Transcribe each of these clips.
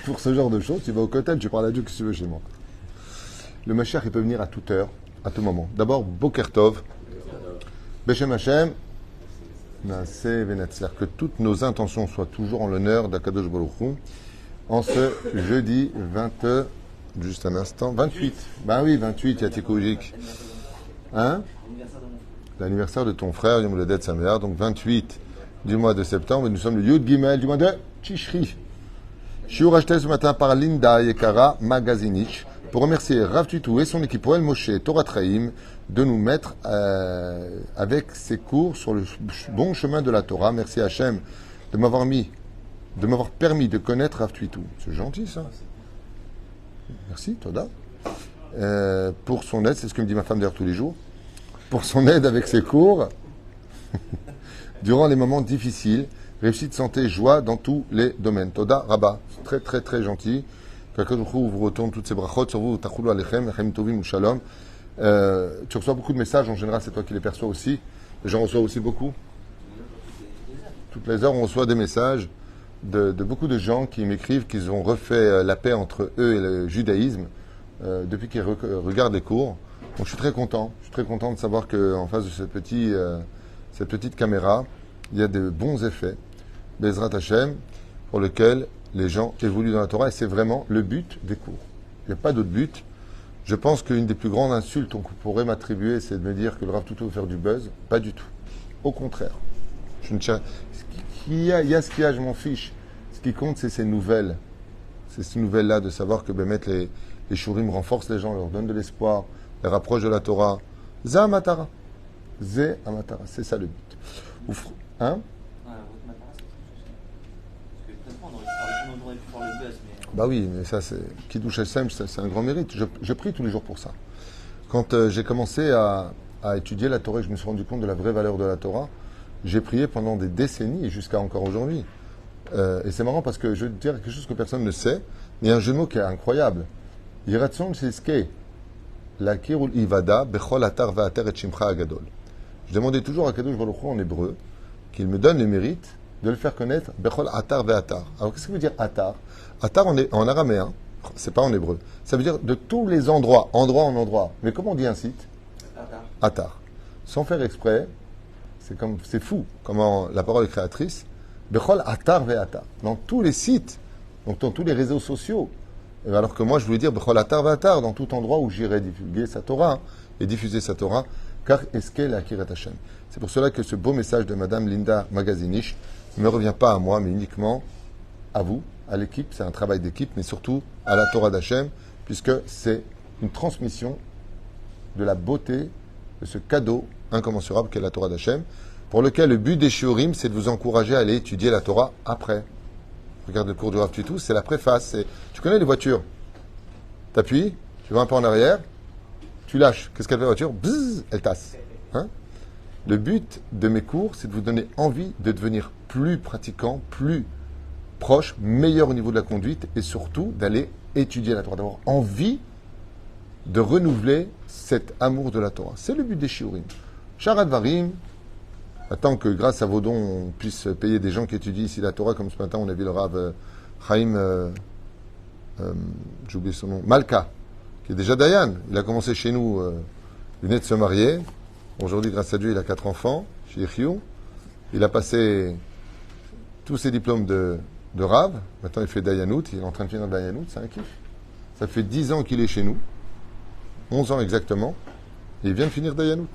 Pour ce genre de choses, tu vas au Kotel, tu parles à Dieu que tu veux chez moi. Le Mashiach, il peut venir à toute heure, à tout moment. D'abord, Boker Tov, Beshem Hashem, Naaseh Venatzler, que toutes nos intentions soient toujours en l'honneur d'Akadosh Baruch Hu, en ce jeudi 20, juste un instant, 28. Ben oui, 28, Yatikoujik. Hein? L'anniversaire de ton frère, Yom Ledet Sameach, donc 28 du mois de septembre, et nous sommes le Yud Gimel du mois de Tishri. Shiur acheté ce matin par Linda Yekara Magazinich pour remercier Rav Tuitou et son équipe Oel Moshe Torah Traim de nous mettre avec ses cours sur le bon chemin de la Torah. Merci Hachem de m'avoir permis de connaître Rav Tuitou. C'est gentil ça. Merci, Toda. Pour son aide, c'est ce que me dit ma femme d'ailleurs tous les jours, pour son aide avec ses cours durant les moments difficiles. Réussite, santé, joie dans tous les domaines. Toda, Rabba. Très, très, très gentil. Quelqu'un vous retourne toutes ces brachot sur vous. Tachoulou alechem, lechem tovim ou shalom. Tu reçois beaucoup de messages. En général, c'est toi qui les perçois aussi. Les gens reçoivent aussi beaucoup. Toutes les heures, on reçoit des messages de beaucoup de gens qui m'écrivent qu'ils ont refait la paix entre eux et le judaïsme depuis qu'ils regardent les cours. Donc, je suis très content. Je suis très content de savoir qu'en face de cette petite caméra, il y a de bons effets. Bezrat Hashem, pour lequel les gens évoluent dans la Torah, et c'est vraiment le but des cours. Il n'y a pas d'autre but. Je pense qu'une des plus grandes insultes qu'on pourrait m'attribuer, c'est de me dire que le Rav Tuitou veut faire du buzz. Pas du tout. Au contraire. Il y a ce qu'il y a, je m'en fiche. Ce qui compte, c'est ces nouvelles. C'est ces nouvelles-là de savoir que les shurim renforcent les gens, leur donnent de l'espoir, les rapprochent de la Torah. Zé Amatara. Zé Amatara. C'est ça le but. Hein? Bah oui, mais ça, c'est Kiddush Hashem, c'est un grand mérite. Je prie tous les jours pour ça. Quand j'ai commencé à étudier la Torah, je me suis rendu compte de la vraie valeur de la Torah. J'ai prié pendant des décennies et jusqu'à encore aujourd'hui. Et c'est marrant parce que je vais te dire quelque chose que personne ne sait. Il y a un jeu de mots qui est incroyable. Yiratson Shiske, Lakirul Ivada, Bechol Atar Va'ater et Shimcha Agadol. Je demandais toujours à Kadosh Baruch Hu en hébreu qu'il me donne le mérite de le faire connaître Bechol Atar Ve'atar. Alors qu'est-ce que veut dire Atar? Atar en araméen, c'est pas en hébreu. Ça veut dire de tous les endroits, endroit en endroit. Mais comment on dit un site? Atar. Sans faire exprès, c'est fou comment la parole est créatrice. Bechol Atar Ve'atar. Dans tous les sites, donc dans tous les réseaux sociaux. Et alors que moi je voulais dire Bechol Atar Ve'atar, dans tout endroit où j'irai divulguer sa Torah et diffuser sa Torah, car Eskel Akirat Hashem. C'est pour cela que ce beau message de Madame Linda Magazinich ne me revient pas à moi, mais uniquement à vous, à l'équipe. C'est un travail d'équipe, mais surtout à la Torah d'Hachem, puisque c'est une transmission de la beauté de ce cadeau incommensurable qu'est la Torah d'Hachem, pour lequel le but des shiurim, c'est de vous encourager à aller étudier la Torah après. Regarde le cours du Rav Tuitou, c'est la préface. Tu connais les voitures? T'appuies, tu vas un peu en arrière, tu lâches. Qu'est-ce qu'elle fait la voiture? Bzzz, elle tasse. Hein? Le but de mes cours, c'est de vous donner envie de devenir plus pratiquant, plus proche, meilleur au niveau de la conduite et surtout d'aller étudier la Torah, d'avoir envie de renouveler cet amour de la Torah. C'est le but des shiurim. Sharad Varim, attends que grâce à vos dons, on puisse payer des gens qui étudient ici la Torah, comme ce matin on a vu le Rav Chaim, j'ai oublié son nom, Malka, qui est déjà Dayan. Il a commencé chez nous, il venait de se marier. Aujourd'hui, grâce à Dieu, il a 4 enfants chez Yechiou. Il a passé tous ses diplômes de Rav. Maintenant, il fait Dayanout. Il est en train de finir Dayanout. C'est un kiff. Ça fait 10 ans qu'il est chez nous. 11 ans exactement. Et il vient de finir Dayanout.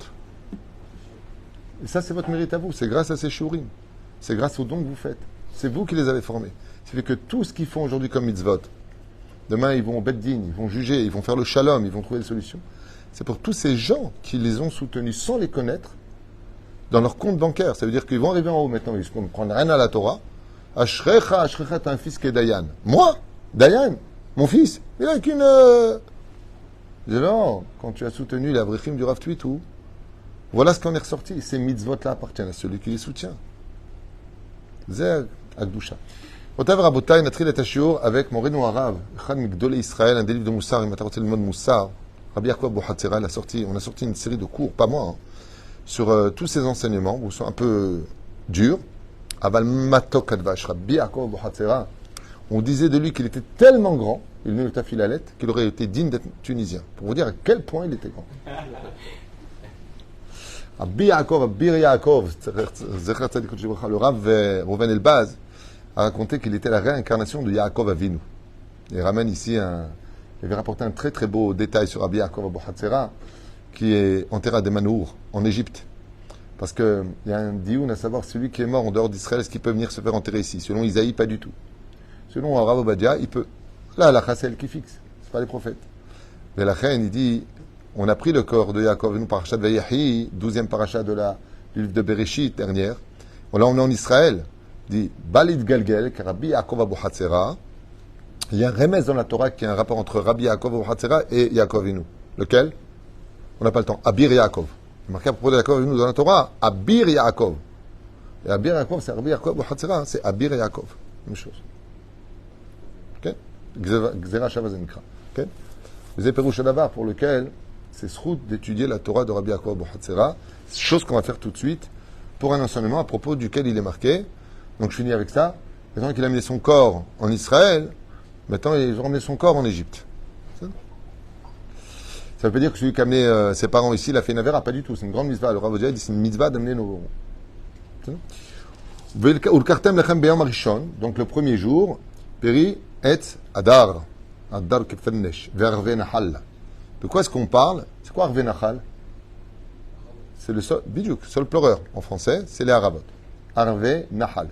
Et ça, c'est votre mérite à vous. C'est grâce à ces shurim. C'est grâce aux dons que vous faites. C'est vous qui les avez formés. C'est fait que tout ce qu'ils font aujourd'hui comme mitzvot, demain, ils vont au Beddin, ils vont juger, ils vont faire le shalom, ils vont trouver des solutions. C'est pour tous ces gens qui les ont soutenus sans les connaître dans leur compte bancaire. Ça veut dire qu'ils vont arriver en haut maintenant, ils ne prennent rien à la Torah. Ashrecha, t'as un fils qui est Dayan. Moi, Dayan, mon fils, il n'a qu'une... Je dis non, quand tu as soutenu la Avrechim du Rav Tuitou, voilà ce qu'on est ressorti. Ces mitzvot-là appartiennent à celui qui les soutient. Zer Agdusha. Otav Rabotai, Natril et Tashiur avec mon Renou Arav, Chad Migdolé Israël, un des livres de Moussar, il m'a tarauté le mot de Moussar. Rabbi Yaakov Bohatzera, on a sorti une série de cours, pas moi, hein, sur tous ces enseignements, qui sont un peu durs. Aval Matok Advash, Rabbi Yaakov Bohatzera, On disait de lui qu'il était tellement grand, il venait de Tafilalet, qu'il aurait été digne d'être tunisien. Pour vous dire à quel point il était grand. Abir Yaakov, le Rav Rouven Elbaz a raconté qu'il était la réincarnation de Yaakov Avinu. Il ramène ici il avait rapporté un très très beau détail sur Rabbi Yaakov Abu Hatzera, qui est enterré à Demanour, en Égypte. Parce qu'il y a un dioun à savoir celui qui est mort en dehors d'Israël, est-ce qu'il peut venir se faire enterrer ici? Selon Isaïe, pas du tout. Selon Rav Obadia, il peut. Là, la c'est elle qui fixe, c'est pas les prophètes. Mais la reine, il dit, on a pris le corps de Yaakov, nous, parachat de Vayahi, 12e parachat du livre de Bereshit, dernière. On l'a emmené en Israël. Il dit, Balid Galgel, car Rabbi Yaakov Abu Hatzera. Il y a un remèze dans la Torah qui a un rapport entre Rabbi Yaakov Abu Hatzera et Yaakov Avinu. Lequel? On n'a pas le temps. Abir Yaakov. Il est marqué à propos de Yaakov Avinu dans la Torah, Abir Yaakov. Et Abir Yaakov, c'est Rabbi Yaakov Abu Hatzera, c'est Abir Yaakov. Même chose. Ok? Gzera Shavazenikra. Ok? Vous avez Pérouche Davar pour lequel c'est srout d'étudier la Torah de Rabbi Yaakov Abu Hatzera, chose qu'on va faire tout de suite pour un enseignement à propos duquel il est marqué. Donc je finis avec ça. Maintenant qu'il a amené son corps en Israël, maintenant ils ont amené son corps en Égypte. Ça veut pas dire que celui qui a amené ses parents ici, il a fait une avéra, pas du tout. C'est une grande mitzvah. Le Rav Odia dit c'est une mitzvah d'amener nos. Donc le premier jour, Péri et Adar. Adar Kefennesh, Verve Nahal. De quoi est-ce qu'on parle? C'est quoi Arve Nahal? C'est le sol, bidjouk, sol pleureur. En français, c'est les Arabot. Arve Nahal.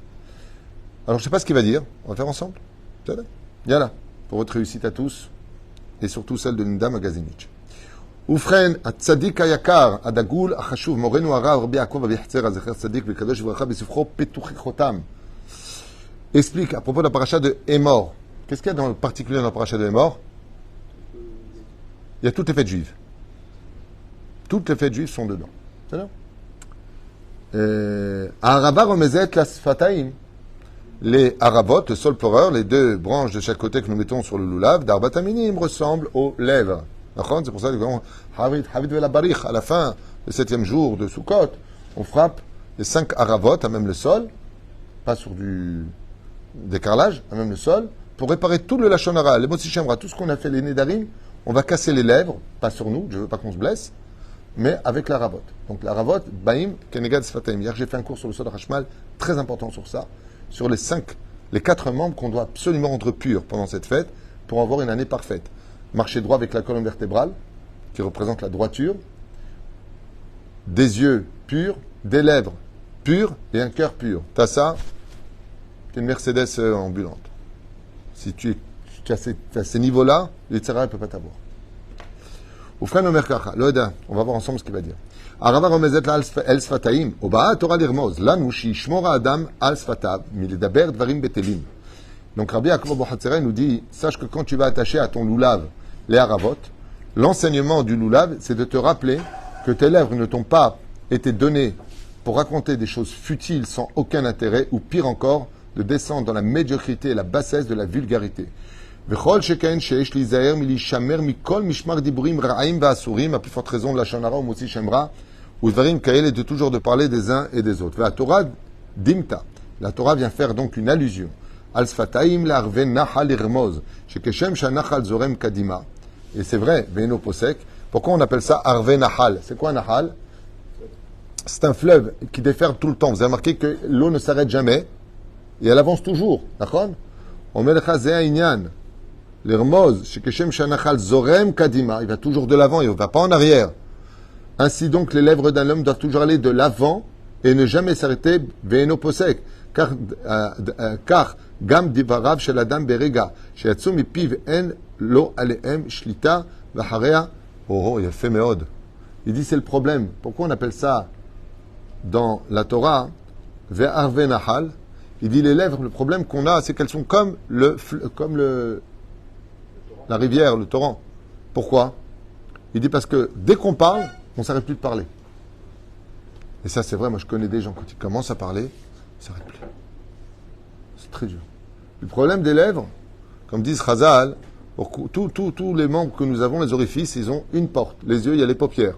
Alors, je ne sais pas ce qu'il va dire. On va faire ensemble. Yalla. Pour votre réussite à tous. Et surtout celle de Linda Magazinich. Oufren, Tzadik Ayakar, Adagoul, Achashuv, Morenu Arav, Rabbi Yaakov, Rabbi Hatzera, Zecher Tzadik, Vekadosh, Vracha, Besufro, Petuchichotam. Explique à propos de la paracha de Hémor. Qu'est-ce qu'il y a dans le particulier dans la paracha de Hémor? Il y a toutes les fêtes juives. Toutes les fêtes juives sont dedans. C'est là. Araba remezet la sfataim. Les arabot, le sol pleureur, les deux branches de chaque côté que nous mettons sur le loulav, d'arbataminim, ressemblent aux lèvres. C'est pour ça que Havid Vela Barich, à la fin, le 7e jour de Sukkot, on frappe les 5 arabot à même le sol, pas sur du décarrelage, à même le sol, pour réparer tout le lachon hara, les motsichemra, tout ce qu'on a fait, les nédarim, on va casser les lèvres, pas sur nous, je veux pas qu'on se blesse, mais avec la rabot. Donc la rabot, baim, kenegad sfataim. Hier, j'ai fait un cours sur le sol hashmal, très important sur ça, sur les 4 membres qu'on doit absolument rendre purs pendant cette fête, pour avoir une année parfaite. Marcher droit avec la colonne vertébrale, qui représente la droiture, des yeux purs, des lèvres pures et un cœur pur. T'as ça, t'es une Mercedes ambulante. Si tu as ces niveaux-là, l'Yitzhara ne peut pas t'avoir. Oufren Omer Kacha, Loeda, on va voir ensemble ce qu'il va dire. Arava remezet la el sfataim, oba Torah lirmoz, lanu shishmora adam al sfatav, miledaber dvarim betelim. Donc Rabbi Yaakov Abu Hatzera nous dit, sache que quand tu vas attacher à ton loulav les haravot, l'enseignement du loulav, c'est de te rappeler que tes lèvres ne t'ont pas été données pour raconter des choses futiles sans aucun intérêt, ou pire encore, de descendre dans la médiocrité et la bassesse de la vulgarité. V'chol sheken sheyesh lizaher milishamer mikol mishmar diburim ra'im va'asurim, à plus forte raison de la shonara ou motzi shemra, ou dvarim kael, et de toujours de parler des uns et des autres. La Torah dimta. La Torah vient faire donc une allusion. Al sfataim l'arve nahal irmoz, shekeshem shanachal zorem kadima. Et c'est vrai, ve'eno posek. Pourquoi on appelle ça arve nahal? C'est quoi un nahal? C'est un fleuve qui déferle tout le temps. Vous avez remarqué que l'eau ne s'arrête jamais et elle avance toujours. D'accord? On met le chazé à inyan. L'irmoz, shekeshem shanachal zorem kadima. Il va toujours de l'avant, il ne va pas en arrière. Ainsi donc, les lèvres d'un homme doivent toujours aller de l'avant et ne jamais s'arrêter. Ve'eno posek. Car gam divarav shel adam berega sheyatsu mipiv en lo alehem shlita v'harea. Oh, il a fait méode. Il dit c'est le problème. Pourquoi on appelle ça dans la Torah ve'arve nahal? Il dit les lèvres, le problème qu'on a, c'est qu'elles sont comme la rivière, le torrent. Pourquoi? Il dit parce que dès qu'on parle, on ne s'arrête plus de parler. Et ça, c'est vrai. Moi, je connais des gens, quand ils commencent à parler, ils ne s'arrêtent plus. C'est très dur. Le problème des lèvres, comme disent Chazal, pour tous les membres que nous avons, les orifices, ils ont une porte. Les yeux, il y a les paupières.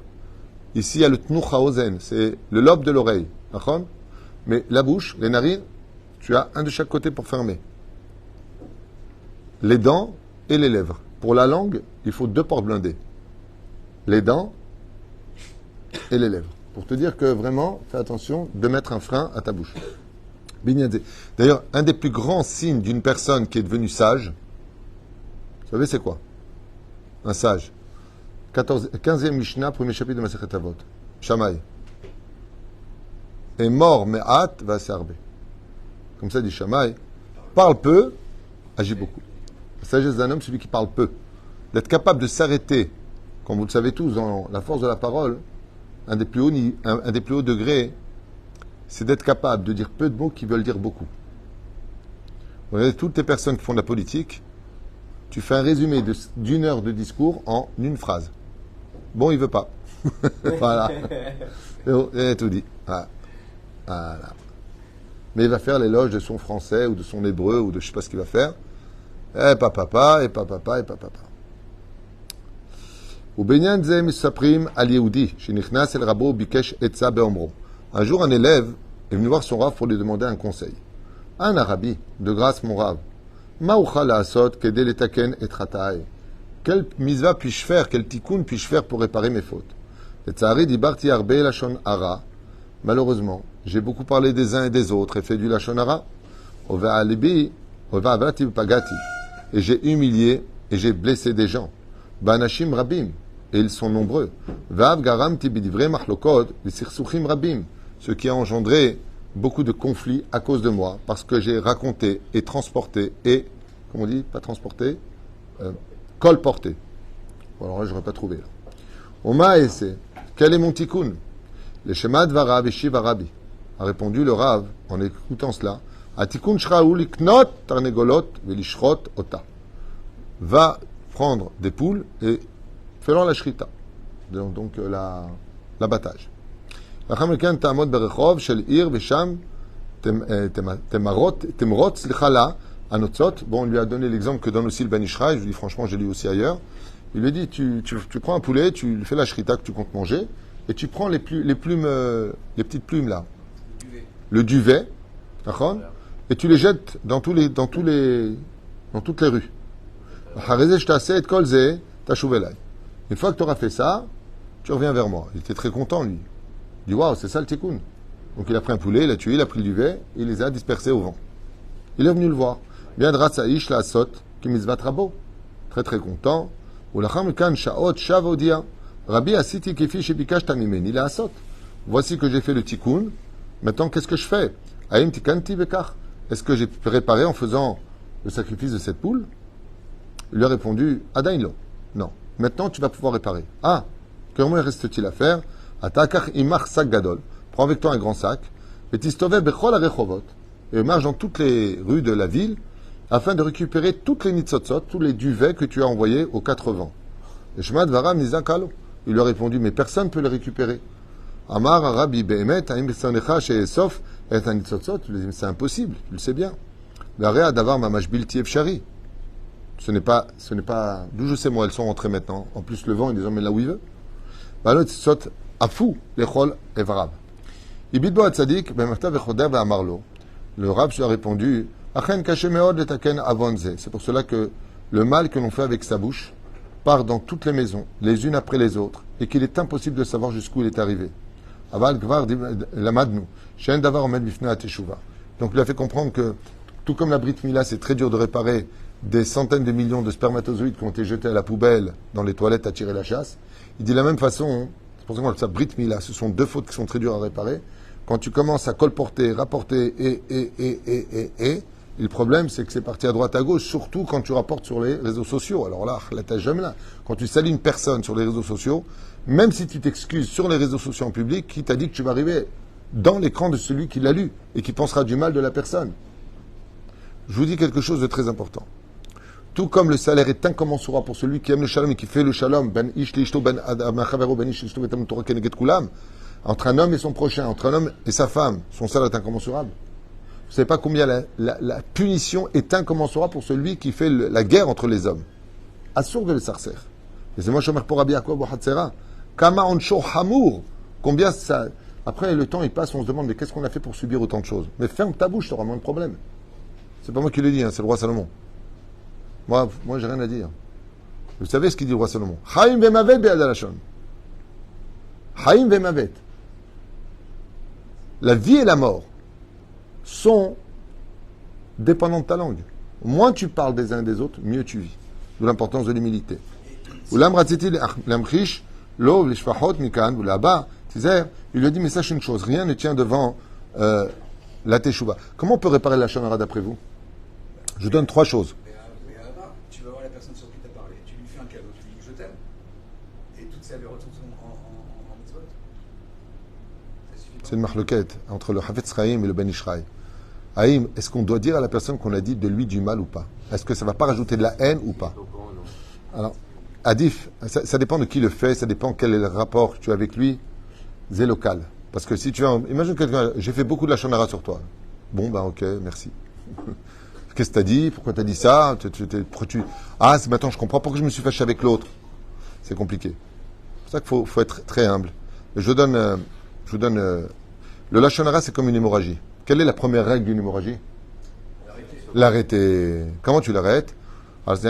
Ici, il y a le tnuch haozen, c'est le lobe de l'oreille. D'accord? Mais la bouche, les narines, tu as un de chaque côté pour fermer. les dents et les lèvres. Pour la langue, il faut 2 portes blindées. Les dents et les lèvres. Pour te dire que vraiment, fais attention de mettre un frein à ta bouche. Bignadé. D'ailleurs, un des plus grands signes d'une personne qui est devenue sage, vous savez c'est quoi? Un sage. 15e Mishnah, premier chapitre de Masechet Avot. Shamaï. Est mort, mais hâte va s'arber. Comme ça dit Shamaï. Parle peu, agit beaucoup. La sagesse d'un homme, celui qui parle peu. D'être capable de s'arrêter, comme vous le savez tous, dans la force de la parole, un des plus hauts degrés, c'est d'être capable de dire peu de mots qui veulent dire beaucoup. Vous regardez toutes les personnes qui font de la politique, tu fais un résumé d'une heure de discours en une phrase. Bon, il veut pas. Voilà. Et tout dit. Voilà. Mais il va faire l'éloge de son français ou de son hébreu ou de je sais pas ce qu'il va faire. Et papa, et papa, et papa. ובעניין זה מספרים על יהודי שנכנס אל רבו וביקש עצה באומרו. Un jour, un élève est venu voir son rave pour lui demander un conseil. Un arabi, de grâce mon rave, מה אוכל לעשות כדי לתקן את חטאי? Quelle misva puis-je faire, quel tikkun puis-je faire pour réparer mes fautes? לצערי דיברתי הרבה לשון הרע. Malheureusement, j'ai beaucoup parlé des uns et des autres et fait du lashon hara. Ova'avati pagati. Et j'ai humilié et j'ai blessé des gens. Banashim rabim. Et ils sont nombreux. Va'av garamti bidivre machlokod v'sirsuchim rabim. Ce qui a engendré beaucoup de conflits à cause de moi, parce que j'ai raconté et transporté et, comment on dit, pas transporté, colporté. Bon, alors là, je n'aurais pas trouvé. Oma esse. Quel est mon tikkun? Le Shema Dvara Veshiv Arabi a répondu le Rav en écoutant cela. Atikun shraou liknot tarnegolot velishrot ota. Va prendre des poules et fais-leur la shrita, donc l'abattage. Lachamelken ta'amod berechov shel ir vesham temrot slichala anotzot. Bon, on lui a donné l'exemple que donne aussi le Ben Ishraï. Je lui dis franchement, j'ai lu aussi ailleurs. Il lui dit tu prends un poulet, tu lui fais la shrita que tu comptes manger. Et tu prends les plumes, les petites plumes là, le duvet, d'accord, et tu les jettes dans toutes les rues. Une fois que tu auras fait ça, tu reviens vers moi. Il était très content lui. Il dit waouh, c'est ça le tikkun. Donc il a pris un poulet, il l'a tué, il a pris le duvet, et il les a dispersés au vent. Il est venu le voir. Bien dratsaïsh la sot qui mizvat rabo. Très très content. Ulacham kan shaot shavodia. Rabbi asiti kifi shebikashta mimeni la asot. Voici que j'ai fait le tikkun. Maintenant, qu'est-ce que je fais? Aim tikanti bekach. Est-ce que j'ai réparé en faisant le sacrifice de cette poule? Il lui a répondu Adainlo. Non. Maintenant, tu vas pouvoir réparer. Ah, comment reste-t-il à faire? Atakach imach sac gadol. Prends avec toi un grand sac. Et tistove bechol arechovot. Et marche dans toutes les rues de la ville afin de récupérer toutes les nitzotzot, tous les duvets que tu as envoyés aux 4 vents. Et Shema Dvaram Nizakalo. Il lui a répondu, mais personne ne peut les récupérer. Amar Rabbi Behemet, Aim Besanecha Sheesof, et Tanitzotzot, tu lui dis, c'est impossible, tu le sais bien. L'area d'avoir Mamash Bilti Efshari. Ce n'est pas, d'où je sais moi, elles sont rentrées maintenant. En plus, le vent, il les emmène là où il veut. Balot Sot, Afou, Lechol, Evarab. Ibidbo Atzadik, Bemafta Vechoder, Amarlo. Le Rab lui a répondu, Achen Kachemeod, Letaken Avonze. C'est pour cela que le mal que l'on fait avec sa bouche, part dans toutes les maisons, les unes après les autres, et qu'il est impossible de savoir jusqu'où il est arrivé. Aval Gvar Lamadnu, Shen Davar Omed Bifna Teshuva. Donc il a fait comprendre que, tout comme la Brit Mila, c'est très dur de réparer des centaines de millions de spermatozoïdes qui ont été jetés à la poubelle dans les toilettes à tirer la chasse. Il dit de la même façon, c'est pour ça qu'on appelle ça Brit Mila, ce sont 2 fautes qui sont très dures à réparer. Quand tu commences à colporter, rapporter et, le problème, c'est que c'est parti à droite, à gauche, surtout quand tu rapportes sur les réseaux sociaux. Alors là, la tâche jamais là. Quand tu salis une personne sur les réseaux sociaux, même si tu t'excuses sur les réseaux sociaux en public, qui t'a dit que tu vas arriver dans l'écran de celui qui l'a lu et qui pensera du mal de la personne? Je vous dis quelque chose de très important. Tout comme le salaire est incommensurable pour celui qui aime le shalom et qui fait le shalom, ben ish lishto ben adamachavero ben ish lishto betam torah keneget kulam, entre un homme et son prochain, entre un homme et sa femme, son salaire est incommensurable. Vous ne savez pas combien la punition est incommensurable pour celui qui fait la guerre entre les hommes. Assur de le sarcer. Et c'est moi, Shomer pour Rabbi Yaakov Bohatzera. Kama onsho hamour. Combien ça. Après, le temps, il passe, on se demande, mais qu'est-ce qu'on a fait pour subir autant de choses? Mais ferme ta bouche, tu auras moins de problèmes. C'est pas moi qui le dis, hein, c'est le roi Salomon. Moi j'ai rien à dire. Vous savez ce qu'il dit le roi Salomon? Chaim vemavet be'ad halashon. Chaim vemavet. La vie et la mort sont dépendants de ta langue. Moins tu parles des uns et des autres, mieux tu vis. D'où l'importance de l'humilité. Ulam ratziti l'amchish lo l'ishfachot mikan ou là-bas. Il lui a dit mais sache une chose, rien ne tient devant la teshuva. Comment on peut réparer la shonara d'après vous? Je donne 3 choses. Mais là-bas, tu vas voir la personne sur qui tu as parlé, tu lui fais un cadeau, tu lui dis je t'aime, et toutes ces retours sont en mitzvot. Ça suffit pas. C'est une marloquette entre le Hafetz Chaim et le Ben Ishraï. Haïm, est-ce qu'on doit dire à la personne qu'on a dit de lui du mal ou pas? Est-ce que ça ne va pas rajouter de la haine ou pas? Alors, Adif, ça dépend de qui le fait, ça dépend quel est le rapport que tu as avec lui. C'est local. Parce que si tu as... Imagine quelqu'un, j'ai fait beaucoup de la shonara sur toi. Bon, ben ok, merci. Qu'est-ce que tu as dit? Pourquoi tu as dit ça? Ah, c'est maintenant je comprends pourquoi je me suis fâché avec l'autre. C'est compliqué. C'est pour ça qu'il faut être très humble. Je vous donne... le lashon hara, c'est comme une hémorragie. Quelle est la première règle d'une hémorragie? L'arrêter. Comment tu l'arrêtes?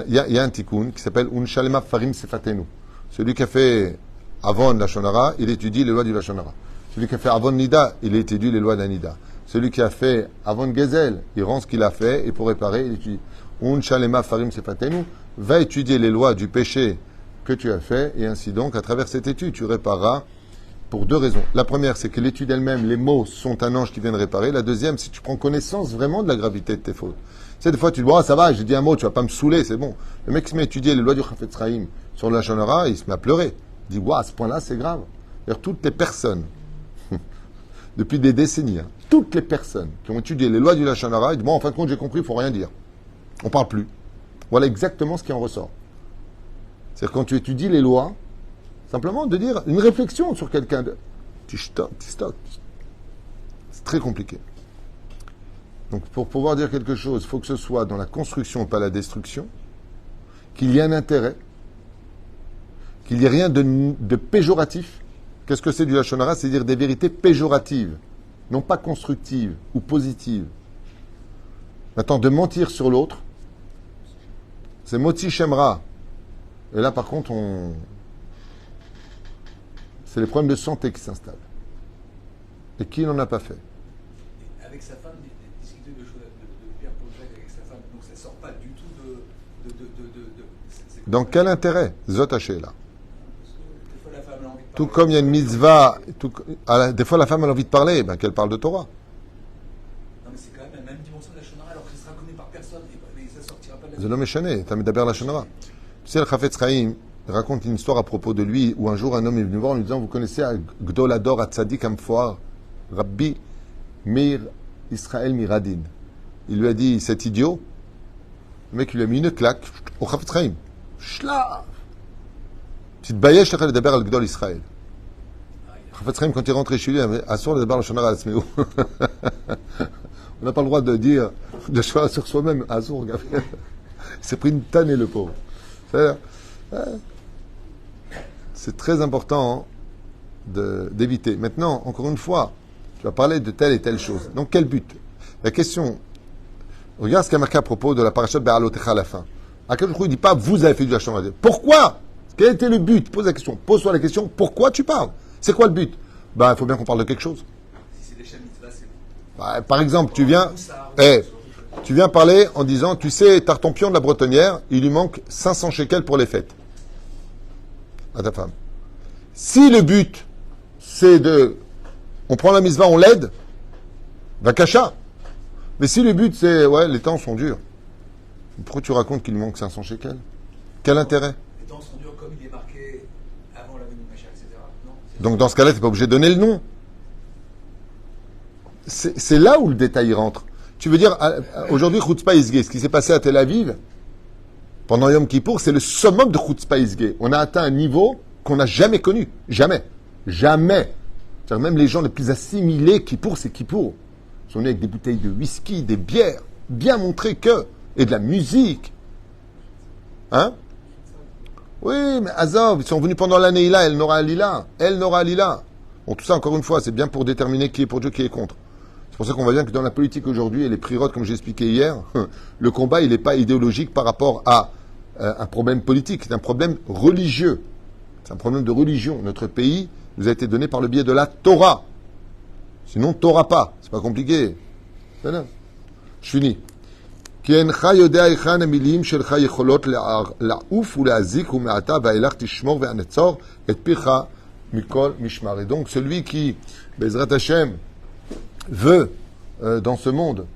Il y a un tikkun qui s'appelle Unshalema Farim Sefatenu. Celui qui a fait avant le lashon hara, il étudie les lois du lashon hara. Celui qui a fait avant Nida, il étudie les lois d'Anida. Celui qui a fait avant Gezel, il rend ce qu'il a fait et pour réparer, il étudie. Unshalema Farim Sefatenu va étudier les lois du péché que tu as fait et ainsi donc, à travers cette étude, tu répareras pour 2 raisons. La première, c'est que l'étude elle-même, les mots sont un ange qui vient de réparer. La deuxième, c'est que tu prends connaissance vraiment de la gravité de tes fautes. Tu sais, des fois, tu te dis, oh, ça va, j'ai dit un mot, tu vas pas me saouler, c'est bon. Le mec qui se met à étudier les lois du Chafetz Chaim sur le lashon hara, il se met à pleurer. Il dit, waouh, à ce point-là, c'est grave. C'est-à-dire, toutes les personnes, depuis des décennies, toutes les personnes qui ont étudié les lois du lashon hara, ils disent, bon, en fin de compte, j'ai compris, il faut rien dire. On parle plus. Voilà exactement ce qui en ressort. C'est-à-dire, quand tu étudies les lois, simplement de dire une réflexion sur quelqu'un de... Tu stock. C'est très compliqué. Donc, pour pouvoir dire quelque chose, il faut que ce soit dans la construction, pas la destruction, qu'il y ait un intérêt, qu'il n'y ait rien de péjoratif. Qu'est-ce que c'est du lashon hara? C'est dire des vérités péjoratives, non pas constructives ou positives. Maintenant, de mentir sur l'autre, c'est moti shemra. Et là, par contre, c'est les problèmes de santé qui s'installent. Et qui n'en a pas fait? Et avec sa femme, discuter de choses de Pierre Paul Jacques avec sa femme, donc ça sort pas du tout c'est Dans quel intérêt? Zotaché, là. Parce que des fois la femme a envie de parler. Tout comme il y a une mitzvah, des fois la femme a envie de parler, ben qu'elle parle de Torah. Non mais c'est quand même la même dimension de la shonara alors que ce sera connu par personne et ça sortira pas de la C'est l'homme échané, t'as mis d'abord la shonara. Tu sais, le Chafetz Chaim raconte une histoire à propos de lui, où un jour un homme est venu voir en lui disant, vous connaissez Gdolador Atzadik Amfoar, Rabbi Meir Israël Miradin. Il lui a dit, cet idiot, le mec lui a mis une claque au Chafetz Chaim. Shla! Tu te baillais, je t'ai d'abord al Gdol Israël. Chafetz Chaim, quand il est rentré chez lui, il avait assoir d'abord la shonara à Smeou. On n'a pas le droit de dire, de choisir sur soi-même, Azur, regarde. Il s'est pris une tannée, le pauvre. C'est très important d'éviter. Maintenant, encore une fois, tu vas parler de telle et telle chose. Donc, quel but? La question, regarde ce qu'il y a marqué à propos de la parashat Be'alotecha à la fin. À quel jour il ne dit pas, vous avez fait du lashon hara. Pourquoi? Quel était le but? Pose la question. Pose-toi la question, pourquoi tu parles? C'est quoi le but? Ben, il faut bien qu'on parle de quelque chose. Si c'est des chaînes mitzvah, c'est Bah, par exemple, tu viens parler en disant, tu sais, Tartampion de la Bretonnière, il lui manque 500 shekels pour les fêtes. À ta femme. Si le but, c'est on prend la mitzvah, on l'aide, va cacha. Mais si le but, c'est, ouais, les temps sont durs. Pourquoi tu racontes qu'il lui manque 500 shekels? Quel intérêt? les temps sont durs comme il est marqué avant la venue de Mashiach, etc. Non, Donc dans ce cas-là, tu n'es pas obligé de donner le nom. C'est là où le détail rentre. Tu veux dire, aujourd'hui, Chutzpah Isgé, ce qui s'est passé à Tel Aviv, pendant Yom Kippour, c'est le summum de Chutzpah Isgé. On a atteint un niveau qu'on n'a jamais connu. Jamais. Jamais. C'est-à-dire même les gens les plus assimilés, Kippour, c'est Kippour. Ils sont venus avec des bouteilles de whisky, des bières, bien montré que, et de la musique. Hein? Oui, mais Azov, ils sont venus pendant l'année là, El Nora Alila. El Nora Alila. Bon, tout ça, encore une fois, c'est bien pour déterminer qui est pour Dieu, qui est contre. C'est pour ça qu'on voit bien que dans la politique aujourd'hui et les prirotes, comme j'ai expliqué hier, le combat, il n'est pas idéologique par rapport à un problème politique, c'est un problème religieux. C'est un problème de religion. Notre pays nous a été donné par le biais de la Torah. Sinon, Torah pas. C'est pas compliqué. Voilà. Je finis. כי אינך יודע היכן המילים שלך יכולות לעוף ולהזיק ומעתה ואילך תשמור והנצור את פיך מכל משמר. Et donc, celui qui, Bezrat Hashem, veut, dans ce monde,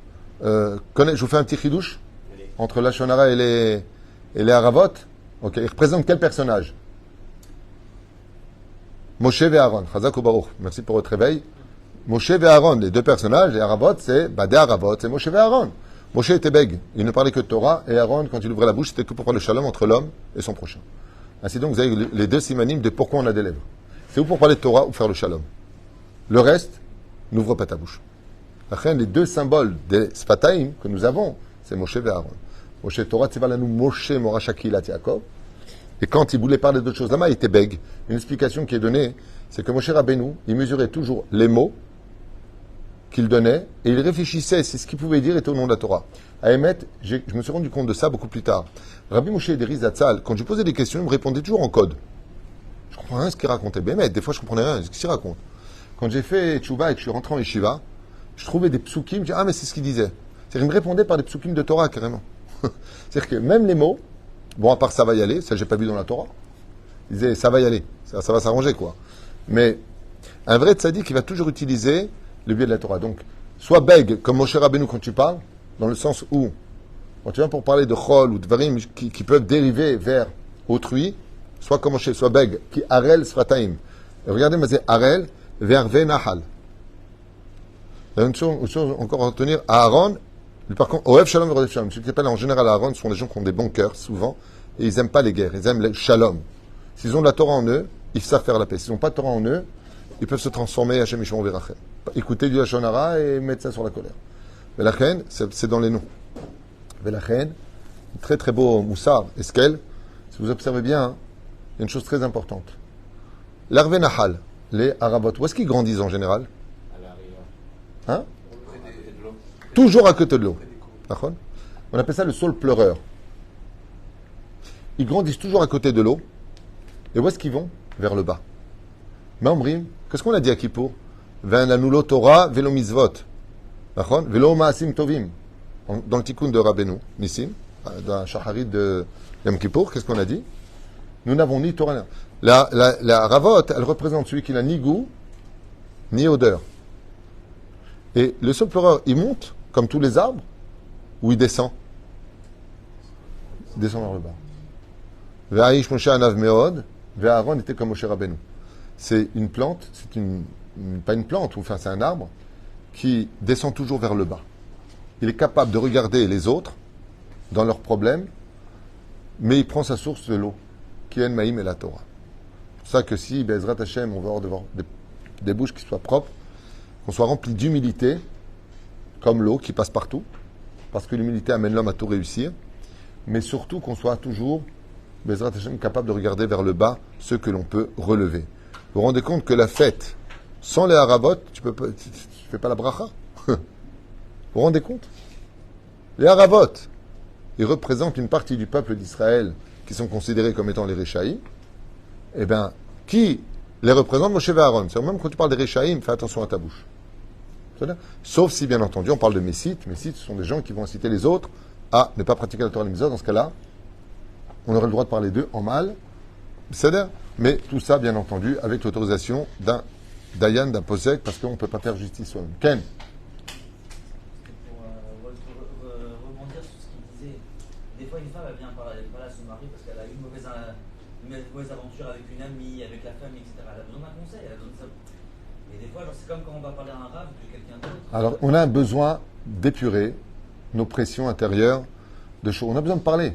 connaître, je vous fais un petit chidouche entre la Shonara et les Haravot. Ok, il représente quel personnage? Moshe et Aaron. Chazak ou Baruch. Merci pour votre réveil. Moshe et Aaron, les deux personnages, les Haravot, c'est des Haravot, c'est Moshe et Aaron. Moshe était bègue, il ne parlait que de Torah, et Aaron, quand il ouvrait la bouche, c'était que pour faire le shalom entre l'homme et son prochain. Ainsi donc, vous avez les deux simanimes de pourquoi on a des lèvres. C'est ou pour parler de Torah ou faire le shalom. Le reste, n'ouvre pas ta bouche. Les deux symboles des Sfataim que nous avons, c'est Moshe et Aaron. Moshe Torah, Tzivalanu Moshe Morachakilat Yaakov. Et quand il voulait parler d'autres choses, là-bas, il était bègue. Une explication qui est donnée, c'est que Moshe Rabbeinu, il mesurait toujours les mots qu'il donnait, et il réfléchissait, c'est ce qu'il pouvait dire était au nom de la Torah. À Emet, je me suis rendu compte de ça beaucoup plus tard. Rabbi Moshe Ederi Zatzal, quand je posais des questions, il me répondait toujours en code. Je ne comprenais rien de ce qu'il racontait. Bémet, des fois je ne comprenais rien de ce qu'il raconte. Quand j'ai fait Tchouva et que je suis rentré en Yeshiva, je trouvais des psukim, je disais, ah mais c'est ce qu'il disait. C'est-à-dire, il me répondait par des psukim de Torah, carrément. C'est-à-dire que même les mots, bon, à part ça va y aller, ça j'ai pas vu dans la Torah, il disait, ça va y aller, ça va s'arranger, quoi. Mais un vrai tzaddik, il va toujours utiliser le biais de la Torah. Donc, sois bègue, comme Moshe Rabbeinu quand tu parles, dans le sens où, quand tu viens pour parler de chol ou de varim qui peuvent dériver vers autrui, soit comme Moshe, soit bègue, qui arel sfataim. Et regardez, mais c'est arel vers venahal. Il y a une chose encore à retenir, à Aaron, lui, par contre, Oev Shalom et Rodef Shalom. Ceux qui appellent en général Aaron sont des gens qui ont des bons cœurs, souvent, et ils n'aiment pas les guerres, ils aiment le Shalom. S'ils ont de la Torah en eux, ils savent faire la paix. S'ils n'ont pas de Torah en eux, ils peuvent se transformer Hachem Yishmor Verachem. Écouter du Lashon Hara et mettre ça sur la colère. Velachen, c'est dans les noms. Velachen, très très beau Moussar, Eskel. Si vous observez bien, hein, il y a une chose très importante. L'arve Nahal, les Arabot, où est-ce qu'ils grandissent en général? Hein? Toujours à côté de l'eau. On appelle ça le saule pleureur. Ils grandissent toujours à côté de l'eau. Et où est-ce qu'ils vont? Vers le bas. Mamrim, qu'est-ce qu'on a dit à Kippour? Ve'ananulo Torah velo mitzvot. Velo ma'asim tovim. Dans le tikkun de Rabbeinu, Nissim, dans la Shacharit de Yom Kippour, qu'est-ce qu'on a dit? Nous n'avons ni Torah. La Ravot, elle représente celui qui n'a ni goût, ni odeur. Et le saule pleureur, il monte, comme tous les arbres, ou il descend? Il descend vers le bas. Ve'aish Moshe anav meod, ve'Aaron était comme Moshe Rabbeinu. C'est une plante, pas une plante, enfin c'est un arbre qui descend toujours vers le bas. Il est capable de regarder les autres dans leurs problèmes, mais il prend sa source de l'eau, qui est Maïm et la Torah. C'est pour ça que si, Bezrat Hashem, on va avoir des bouches qui soient propres, qu'on soit rempli d'humilité, comme l'eau qui passe partout, parce que l'humilité amène l'homme à tout réussir, mais surtout qu'on soit toujours, Bezrat Hashem, capable de regarder vers le bas ce que l'on peut relever. Vous vous rendez compte que la fête, sans les Harabot, tu fais pas la bracha. Vous vous rendez compte? Les Harabot, ils représentent une partie du peuple d'Israël qui sont considérés comme étant les Réchaïm. Eh bien, qui les représente? Moshe et Aaron. C'est même quand tu parles des Réchaïm, fais attention à ta bouche. Sauf si, bien entendu, on parle de Messites. Messites, ce sont des gens qui vont inciter les autres à ne pas pratiquer la Torah et les Mitzvot. Dans ce cas-là, on aurait le droit de parler d'eux en mal. C'est-à-dire, mais tout ça, bien entendu, avec l'autorisation d'un Dayan, d'un Posek, parce qu'on ne peut pas faire justice soi-même. Ken? Pour rebondir sur ce qu'il disait, des fois une femme elle vient parler à son mari parce qu'elle a eu une mauvaise aventure avec une amie, avec la famille, etc. Elle a besoin d'un conseil, elle a besoin de ça. Et des fois, c'est comme quand on va parler à un rave de quelqu'un d'autre. Alors, on a un besoin d'épurer nos pressions intérieures de choses. On a besoin de parler.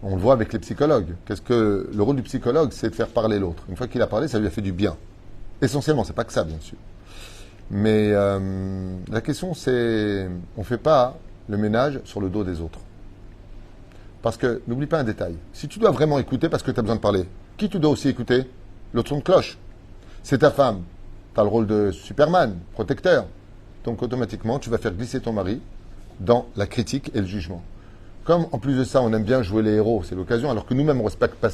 On le voit avec les psychologues. Qu'est-ce que le rôle du psychologue, c'est de faire parler l'autre. Une fois qu'il a parlé, ça lui a fait du bien. Essentiellement, c'est pas que ça, bien sûr. Mais la question, c'est, on ne fait pas le ménage sur le dos des autres. Parce que, n'oublie pas un détail. Si tu dois vraiment écouter parce que tu as besoin de parler, qui tu dois aussi écouter? L'autre son de cloche. C'est ta femme. Tu as le rôle de Superman, protecteur. Donc automatiquement, tu vas faire glisser ton mari dans la critique et le jugement. Comme en plus de ça, on aime bien jouer les héros, c'est l'occasion, alors que nous-mêmes, on respecte pas.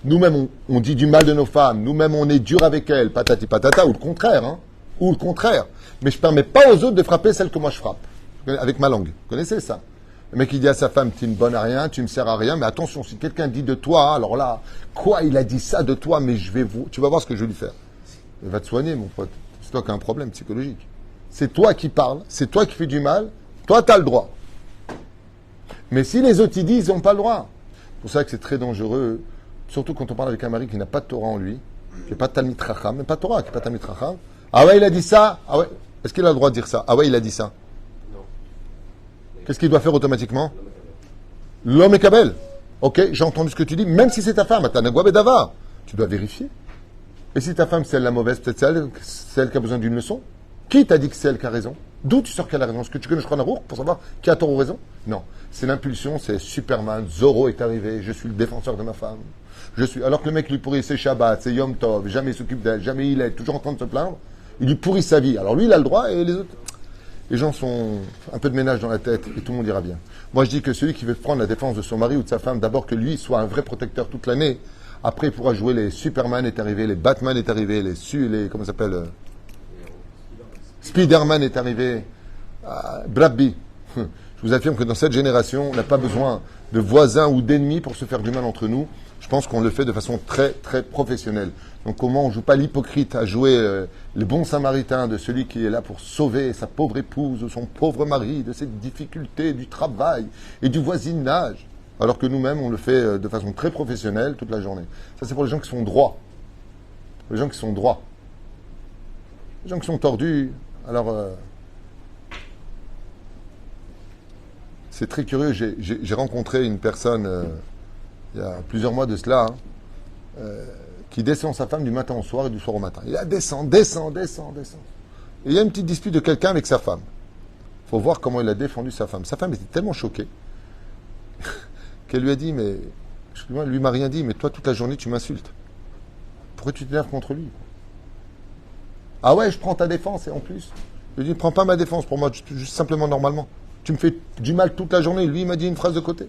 Nous-mêmes, on dit du mal de nos femmes, nous-mêmes, on est dur avec elles, patati patata, ou le contraire, hein. Ou le contraire. Mais je ne permets pas aux autres de frapper celle que moi je frappe. Avec ma langue. Vous connaissez ça? Le mec, il dit à sa femme, tu es une bonne à rien, tu me sers à rien, mais attention, si quelqu'un dit de toi, alors là, quoi, il a dit ça de toi, mais tu vas voir ce que je vais lui faire. Il va te soigner, mon pote. C'est toi qui as un problème psychologique. C'est toi qui parles, c'est toi qui fais du mal, toi, tu as le droit. Mais si les autres y disent, ils n'ont pas le droit. C'est pour ça que c'est très dangereux, surtout quand on parle avec un mari qui n'a pas de Torah en lui, qui n'a pas de Talmid Chacham, même pas de Torah, qui n'a pas de Talmid Chacham. Ah ouais, il a dit ça. Ah ouais, est-ce qu'il a le droit de dire ça? Ah ouais, il a dit ça. Non. Qu'est-ce qu'il doit faire automatiquement? L'homme est kabel. Ok, j'ai entendu ce que tu dis, même si c'est ta femme, tu dois vérifier. Et si ta femme, c'est elle la mauvaise, peut-être c'est elle qui a besoin d'une leçon. Qui t'a dit que c'est elle qui a raison? D'où tu sors qu'elle a raison? Est-ce que tu connais Shulchan Aruch pour savoir qui a tort ou raison? Non. C'est l'impulsion, c'est Superman, Zorro est arrivé, je suis le défenseur de ma femme. Alors que le mec lui pourrit, c'est Shabbat, c'est Yom Tov, jamais il s'occupe d'elle, jamais il est toujours en train de se plaindre, il lui pourrit sa vie. Alors lui, il a le droit et les autres. Les gens sont un peu de ménage dans la tête et tout le monde ira bien. Moi, je dis que celui qui veut prendre la défense de son mari ou de sa femme, d'abord que lui soit un vrai protecteur toute l'année. Après, il pourra jouer les Superman est arrivé, les Batman est arrivé, comment ça s'appelle Spider-Man est arrivé, Brabby. Je vous affirme que dans cette génération, on n'a pas besoin de voisins ou d'ennemis pour se faire du mal entre nous. Je pense qu'on le fait de façon très, très professionnelle. Donc comment on ne joue pas l'hypocrite à jouer le bon samaritain de celui qui est là pour sauver sa pauvre épouse ou son pauvre mari de cette difficulté du travail et du voisinage, alors que nous-mêmes, on le fait de façon très professionnelle toute la journée. Ça, c'est pour les gens qui sont droits. Les gens qui sont droits. Les gens qui sont tordus, alors... c'est très curieux, j'ai rencontré une personne il y a plusieurs mois de cela, qui descend sa femme du matin au soir et du soir au matin. Il descend. Et il y a une petite dispute de quelqu'un avec sa femme. Il faut voir comment il a défendu sa femme. Sa femme était tellement choquée qu'elle lui a dit, mais, excuse-moi, lui m'a rien dit, mais toi toute la journée tu m'insultes. Pourquoi tu t'énerves contre lui? Ah ouais, je prends ta défense et en plus. Je lui ai dit, prends pas ma défense pour moi, juste simplement normalement. Tu me fais du mal toute la journée. Lui, il m'a dit une phrase de côté.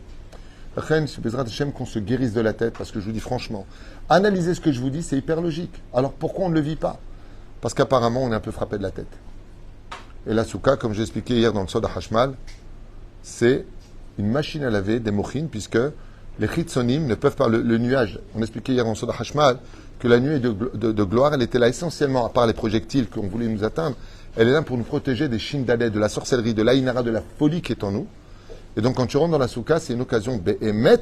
J'aime qu'on se guérisse de la tête, parce que je vous dis franchement, analyser ce que je vous dis, c'est hyper logique. Alors pourquoi on ne le vit pas? Parce qu'apparemment, on est un peu frappé de la tête. Et la souka, comme j'ai expliqué hier dans le Soda Hashmal, c'est une machine à laver des mochines, puisque les chitsonim ne peuvent pas, le nuage, on expliquait hier dans le Soda Hashmal, que la nuée de gloire, elle était là essentiellement, à part les projectiles qu'on voulait nous atteindre, elle est là pour nous protéger des shindadeh, de la sorcellerie, de l'aïnara, de la folie qui est en nous. Et donc, quand tu rentres dans la souka, c'est une occasion, béhémet,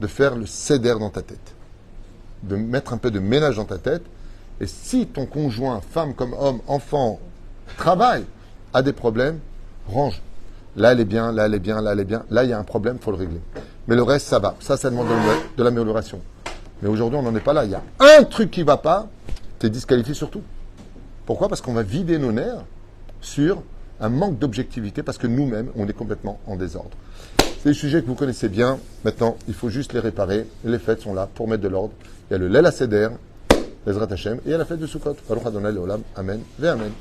de faire le seder dans ta tête. De mettre un peu de ménage dans ta tête. Et si ton conjoint, femme comme homme, enfant, travail, a des problèmes, range. Là, elle est bien, là, elle est bien, là, elle est bien. Là, il y a un problème, il faut le régler. Mais le reste, ça va. Ça demande de l'amélioration. Mais aujourd'hui, on n'en est pas là. Il y a un truc qui ne va pas, tu es disqualifié sur tout. Pourquoi? Parce qu'on va vider nos nerfs sur un manque d'objectivité, parce que nous-mêmes, on est complètement en désordre. C'est des sujets que vous connaissez bien. Maintenant, il faut juste les réparer. Les fêtes sont là pour mettre de l'ordre. Il y a le Leil HaSeder, Bezrat Hashem, et il y a la fête de Sukkot. Baruch Adonai Leolam. Amen. Ve Amen.